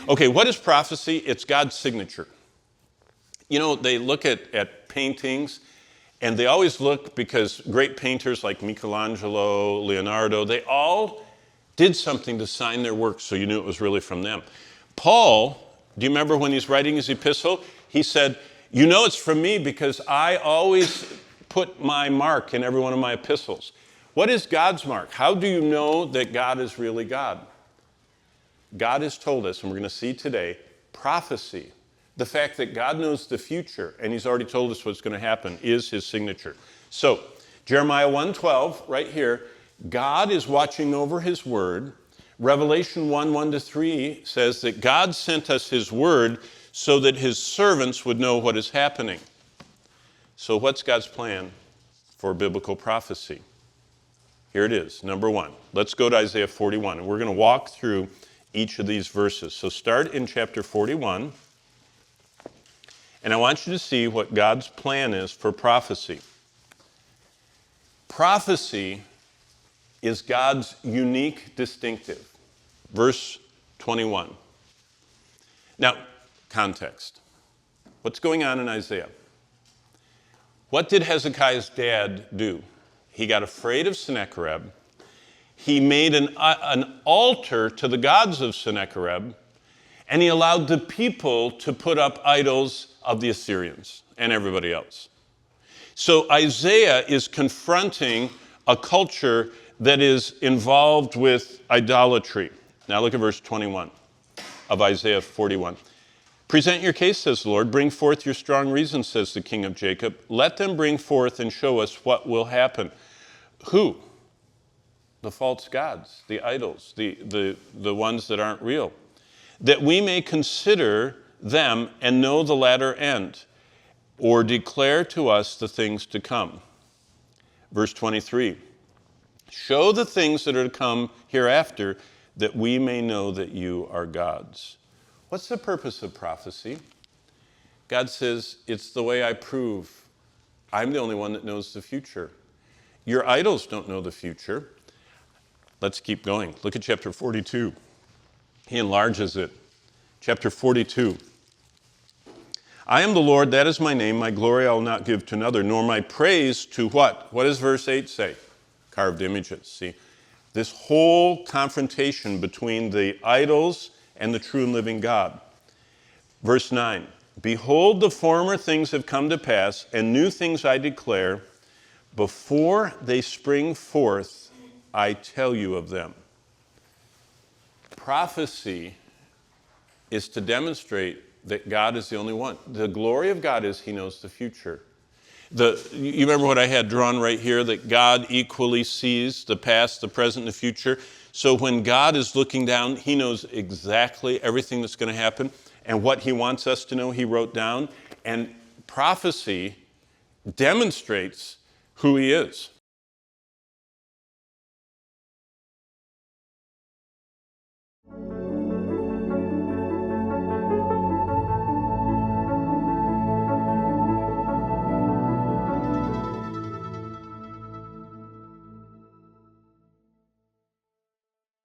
Okay, what is prophecy? It's God's signature. You know, they look at paintings, and they always look, because great painters like Michelangelo, Leonardo, they all did something to sign their work so you knew it was really from them. Paul, do you remember when he's writing his epistle? He said, you know it's from me because I always put my mark in every one of my epistles. What is God's mark? How do you know that God is really God? God has told us, and we're going to see today, prophecy. The fact that God knows the future, and he's already told us what's going to happen, is his signature. So, Jeremiah 1:12, right here, God is watching over his word. Revelation 1:1-3 says that God sent us his word so that his servants would know what is happening. So what's God's plan for biblical prophecy? Here it is, number one. Let's go to Isaiah 41, and we're going to walk through each of these verses. So start in chapter 41, and I want you to see what God's plan is for prophecy. Prophecy is God's unique distinctive. Verse 21. Now, context. What's going on in Isaiah? What did Hezekiah's dad do? He got afraid of Sennacherib. He made an altar to the gods of Sennacherib, and he allowed the people to put up idols of the Assyrians and everybody else. So Isaiah is confronting a culture that is involved with idolatry. Now look at verse 21 of Isaiah 41. Present your case, says the Lord. Bring forth your strong reasons, says the King of Jacob. Let them bring forth and show us what will happen. Who? The false gods, the idols, the ones that aren't real. That we may consider them and know the latter end, or declare to us the things to come. Verse 23. Show the things that are to come hereafter, that we may know that you are gods. What's the purpose of prophecy? God says, it's the way I prove I'm the only one that knows the future. Your idols don't know the future. Let's keep going. Look at chapter 42. He enlarges it. Chapter 42. I am the Lord, that is my name. My glory I will not give to another, nor my praise to what? What does verse 8 say? Carved images. See, this whole confrontation between the idols and the true and living God. Verse 9. Behold, the former things have come to pass, and new things I declare. Before they spring forth, I tell you of them. Prophecy is to demonstrate that God is the only one. The glory of God is he knows the future. You remember what I had drawn right here, that God equally sees the past, the present, and the future. So when God is looking down, he knows exactly everything that's going to happen. And what he wants us to know, he wrote down. And prophecy demonstrates who he is.